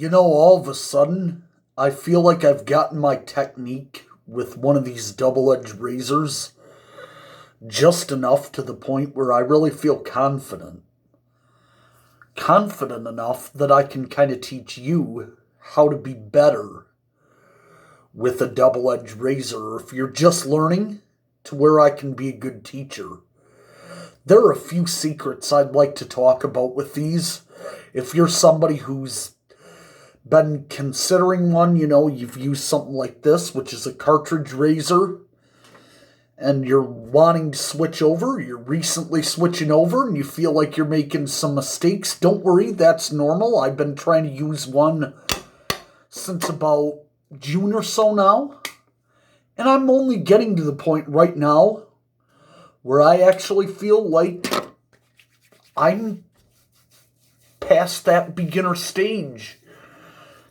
All of a sudden, I feel like I've gotten my technique with one of these double-edged razors just enough to the point where I really feel confident. Confident enough that I can kind of teach you how to be better with a double-edged razor. If you're just learning, to where I can be a good teacher. There are a few secrets I'd like to talk about with these. If you're somebody who's been considering one, you've used something like this, which is a cartridge razor, and you're wanting to switch over, you're recently switching over, and you feel like you're making some mistakes, don't worry, that's normal. I've been trying to use one since about June or so now, and I'm only getting to the point right now where I actually feel like I'm past that beginner stage.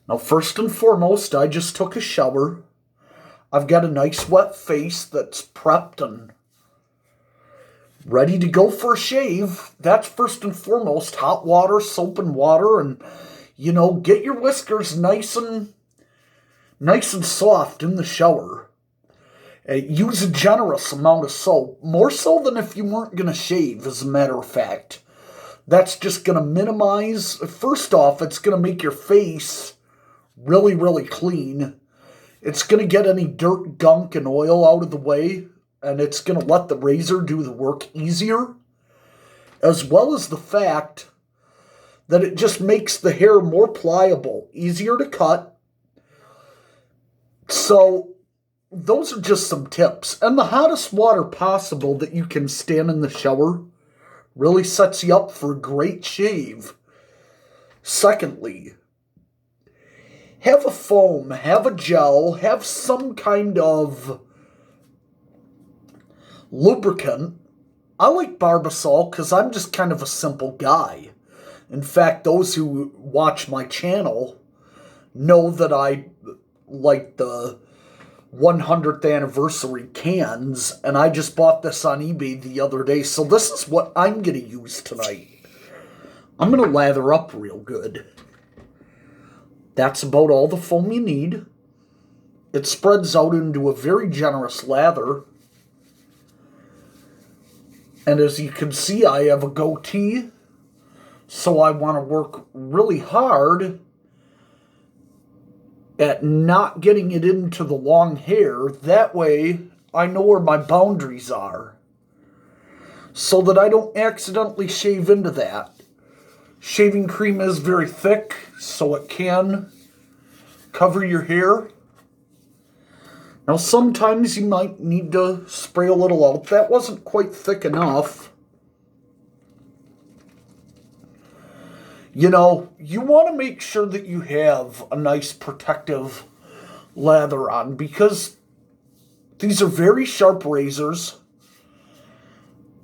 Now, first and foremost, I just took a shower. I've got a nice wet face that's prepped and ready to go for a shave. That's first and foremost. Hot water, soap and water, and, get your whiskers nice and soft in the shower. Use a generous amount of soap, more so than if you weren't going to shave, as a matter of fact. That's just going to minimize, first off, it's going to make your face really, really clean. It's going to get any dirt, gunk, and oil out of the way, and it's going to let the razor do the work easier, as well as the fact that it just makes the hair more pliable, easier to cut. So, those are just some tips. And the hottest water possible that you can stand in the shower really sets you up for a great shave. Secondly, have a foam, have a gel, have some kind of lubricant. I like Barbasol because I'm just kind of a simple guy. In fact, those who watch my channel know that I like the 100th anniversary cans, and I just bought this on eBay the other day, so this is what I'm going to use tonight. I'm going to lather up real good. That's about all the foam you need. It spreads out into a very generous lather. And as you can see, I have a goatee, so I want to work really hard at not getting it into the long hair. That way, I know where my boundaries are, so that I don't accidentally shave into that. Shaving cream is very thick, so it can cover your hair. Now, sometimes you might need to spray a little out. That wasn't quite thick enough. You want to make sure that you have a nice protective lather on, because these are very sharp razors.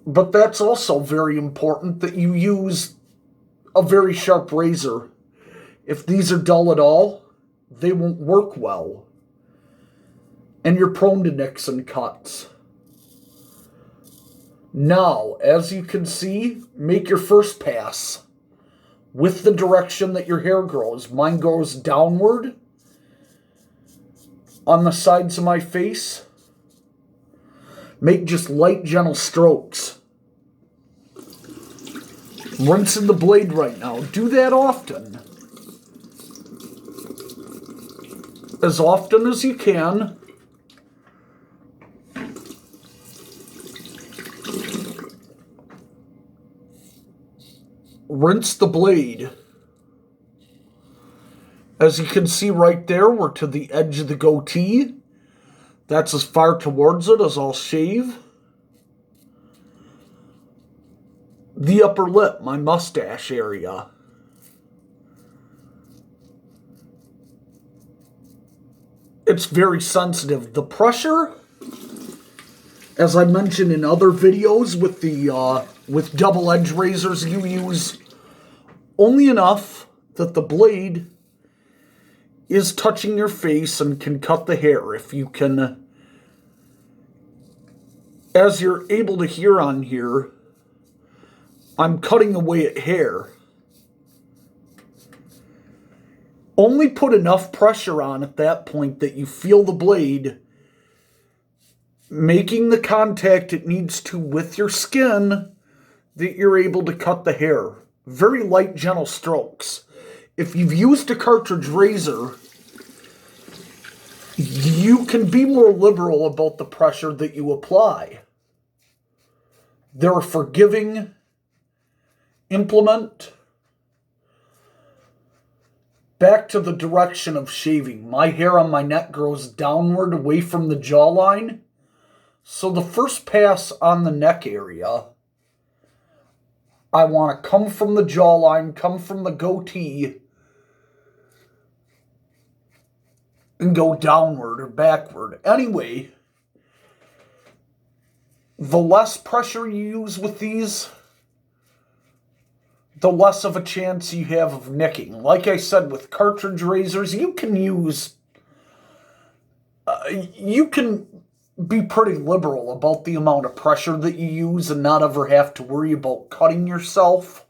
But that's also very important that you use a very sharp razor. If these are dull at all, they won't work well. And you're prone to nicks and cuts. Now, as you can see, make your first pass with the direction that your hair grows. Mine goes downward on the sides of my face. Make just light, gentle strokes. Rinsing the blade right now. Do that often. As often as you can. Rinse the blade. As you can see right there, we're to the edge of the goatee. That's as far towards it as I'll shave. The upper lip, my mustache area. It's very sensitive. The pressure, as I mentioned in other videos with double-edged razors, you use only enough that the blade is touching your face and can cut the hair. If you can, as you're able to hear on here, I'm cutting away at hair. Only put enough pressure on at that point that you feel the blade making the contact it needs to with your skin, that you're able to cut the hair. Very light, gentle strokes. If you've used a cartridge razor, you can be more liberal about the pressure that you apply. They're a forgiving implement. Back to the direction of shaving. My hair on my neck grows downward away from the jawline. So the first pass on the neck area, I want to come from the jawline, come from the goatee, and go downward or backward. Anyway, the less pressure you use with these, the less of a chance you have of nicking. Like I said, with cartridge razors, you can be pretty liberal about the amount of pressure that you use and not ever have to worry about cutting yourself.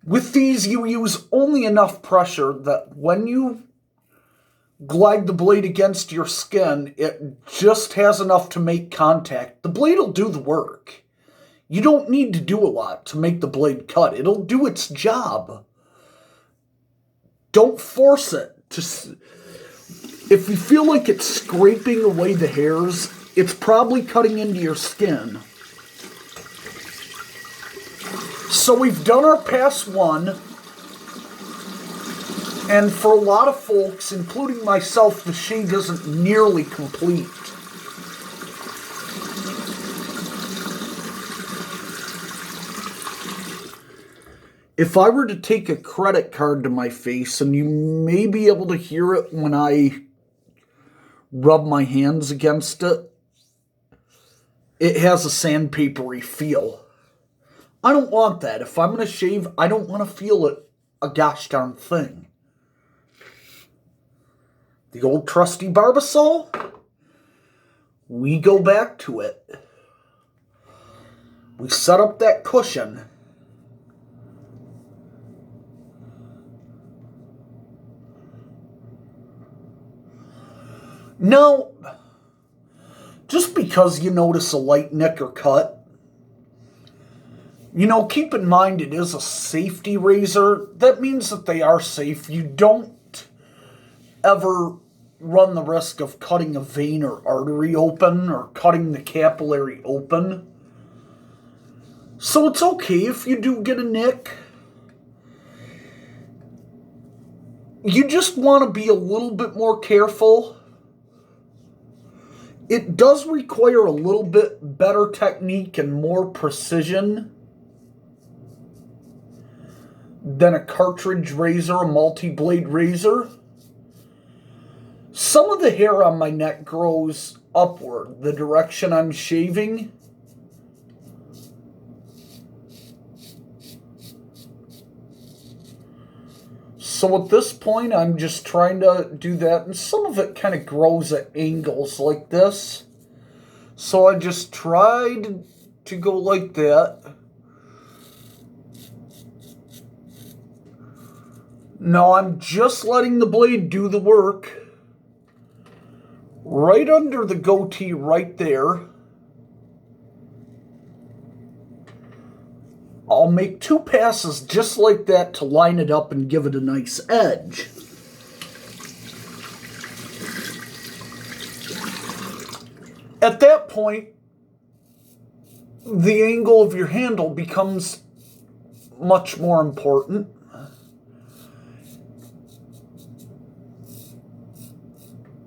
With these, you use only enough pressure that when you glide the blade against your skin, it just has enough to make contact. The blade will do the work. You don't need to do a lot to make the blade cut. It'll do its job. Don't force it to... If you feel like it's scraping away the hairs, it's probably cutting into your skin. So we've done our pass one. And for a lot of folks, including myself, the shave isn't nearly complete. If I were to take a credit card to my face, and you may be able to hear it when I rub my hands against it, it has a sandpapery feel. I don't want that. If I'm going to shave, I don't want to feel it a gosh darn thing. The old trusty Barbasol, we go back to it. We set up that cushion. Now, just because you notice a light nick or cut, keep in mind it is a safety razor. That means that they are safe. You don't ever run the risk of cutting a vein or artery open or cutting the capillary open. So it's okay if you do get a nick. You just want to be a little bit more careful. It does require a little bit better technique and more precision than a cartridge razor, a multi-blade razor. Some of the hair on my neck grows upward, the direction I'm shaving. So at this point, I'm just trying to do that, and some of it kind of grows at angles like this. So I just tried to go like that. Now I'm just letting the blade do the work. Right under the goatee right there. I'll make 2 passes just like that to line it up and give it a nice edge. At that point, the angle of your handle becomes much more important.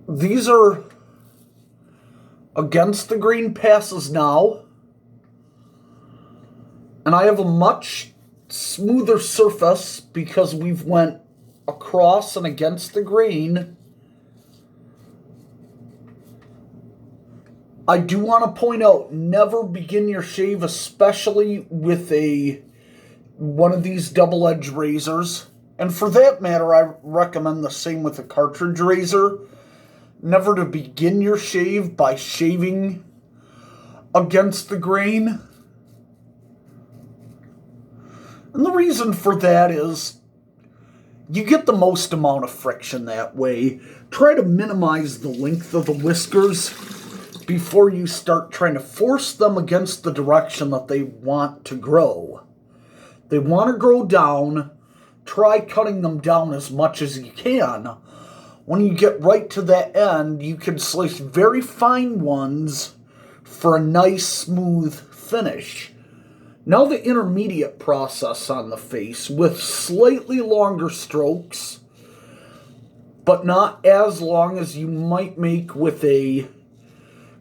These are against the grain passes now. And I have a much smoother surface because we've went across and against the grain. I do want to point out, never begin your shave, especially with one of these double-edged razors. And for that matter, I recommend the same with a cartridge razor. Never to begin your shave by shaving against the grain. And the reason for that is You get the most amount of friction that way. Try to minimize the length of the whiskers before you start trying to force them against the direction that they want to grow. They want to grow down. Try cutting them down as much as you can. When you get right to that end, you can slice very fine ones for a nice, smooth finish. Now the intermediate process on the face with slightly longer strokes, but not as long as you might make with a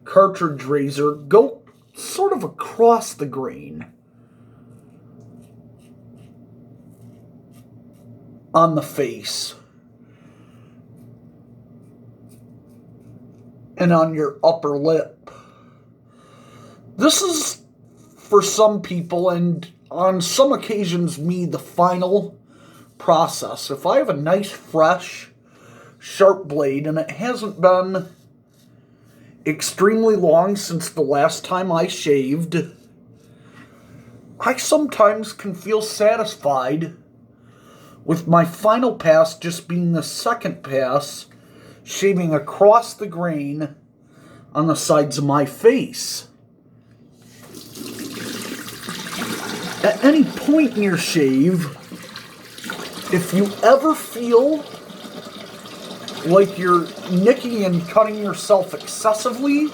cartridge razor. Go sort of across the grain on the face and on your upper lip. This is, for some people, and on some occasions me, the final process. If I have a nice, fresh, sharp blade and it hasn't been extremely long since the last time I shaved, I sometimes can feel satisfied with my final pass just being the second pass, shaving across the grain on the sides of my face. At any point in your shave, if you ever feel like you're nicking and cutting yourself excessively,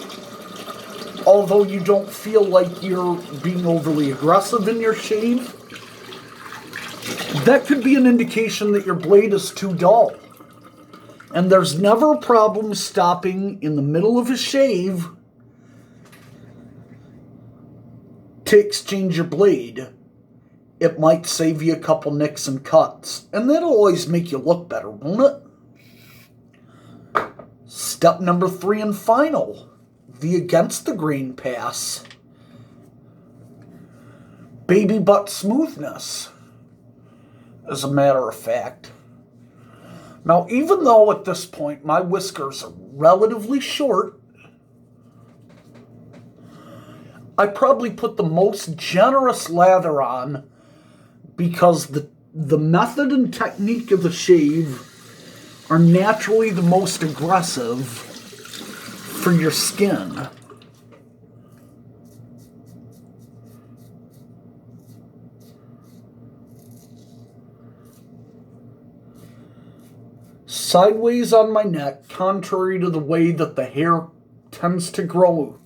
although you don't feel like you're being overly aggressive in your shave, that could be an indication that your blade is too dull. And there's never a problem stopping in the middle of a shave to exchange your blade. It might save you a couple nicks and cuts, and that'll always make you look better, won't it? Step number 3 and final, the against the grain pass. Baby butt smoothness, as a matter of fact. Now, even though at this point my whiskers are relatively short, I probably put the most generous lather on because the method and technique of the shave are naturally the most aggressive for your skin. Sideways on my neck, contrary to the way that the hair tends to grow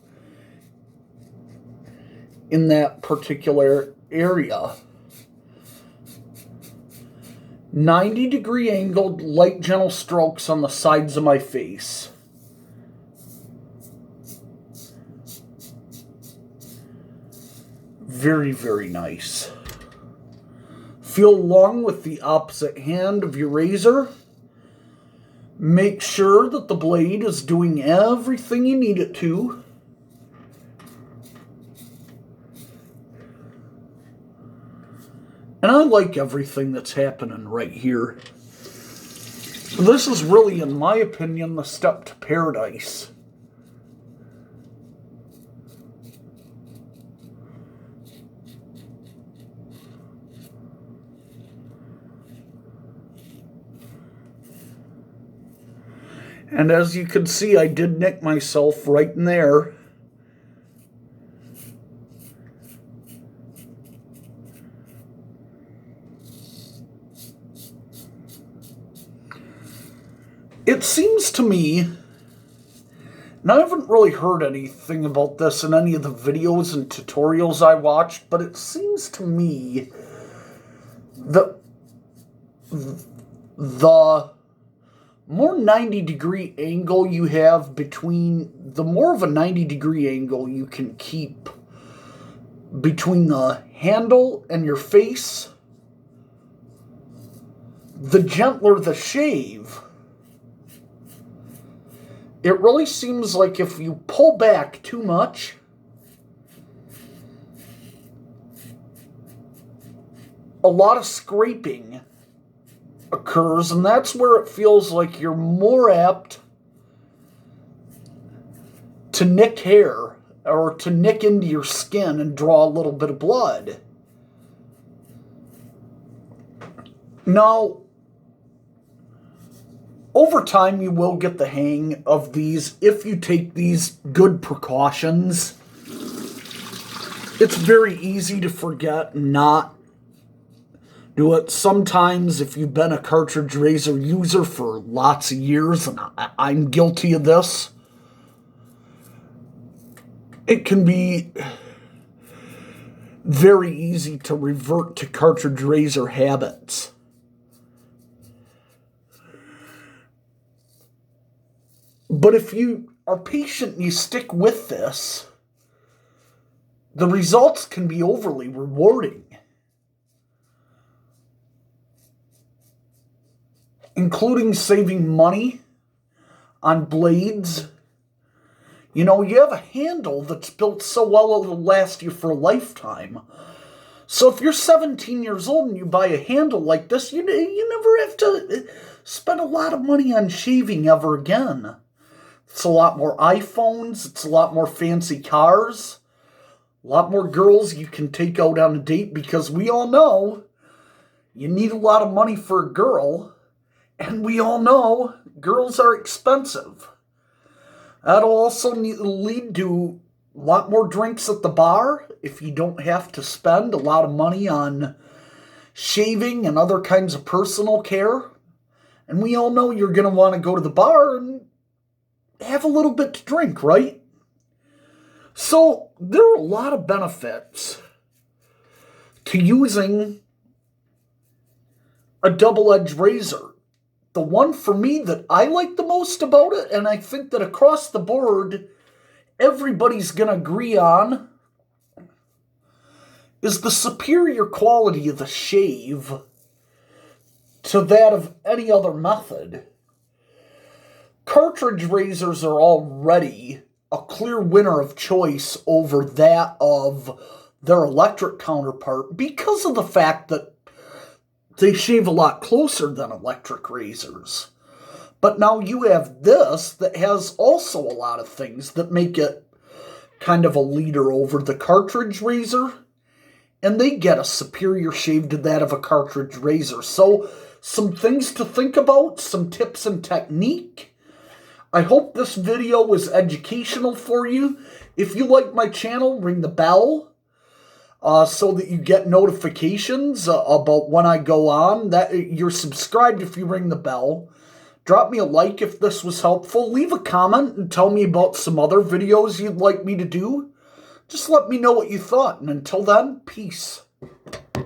in that particular area. 90-degree angled, light, gentle strokes on the sides of my face. Very, very nice. Feel along with the opposite hand of your razor. Make sure that the blade is doing everything you need it to. And I like everything that's happening right here. This is really, in my opinion, the step to paradise. And as you can see, I did nick myself right in there. It seems to me, and I haven't really heard anything about this in any of the videos and tutorials I watched, but it seems to me that the more 90-degree angle you have the more of a 90-degree angle you can keep between the handle and your face, the gentler the shave. It really seems like if you pull back too much, a lot of scraping occurs, and that's where it feels like you're more apt to nick hair or to nick into your skin and draw a little bit of blood. Now, Over time, you will get the hang of these if you take these good precautions. It's very easy to forget and not do it. Sometimes, if you've been a cartridge razor user for lots of years, and I'm guilty of this, it can be very easy to revert to cartridge razor habits. But if you are patient and you stick with this, the results can be overly rewarding, including saving money on blades. You know, you have a handle that's built so well it'll last you for a lifetime. So if you're 17 years old and you buy a handle like this, you never have to spend a lot of money on shaving ever again. It's a lot more iPhones, it's a lot more fancy cars, a lot more girls you can take out on a date, because we all know you need a lot of money for a girl, and we all know girls are expensive. That'll also lead to a lot more drinks at the bar if you don't have to spend a lot of money on shaving and other kinds of personal care. And we all know you're going to want to go to the bar and have a little bit to drink, right? So there are a lot of benefits to using a double-edged razor. The one for me that I like the most about it, and I think that across the board everybody's going to agree on, is the superior quality of the shave to that of any other method. Cartridge razors are already a clear winner of choice over that of their electric counterpart because of the fact that they shave a lot closer than electric razors. But now you have this that has also a lot of things that make it kind of a leader over the cartridge razor, and they get a superior shave to that of a cartridge razor. So some things to think about, some tips and technique. I hope this video was educational for you. If you like my channel, ring the bell so that you get notifications about when I go on. That you're subscribed if you ring the bell. Drop me a like if this was helpful. Leave a comment and tell me about some other videos you'd like me to do. Just let me know what you thought. And until then, peace.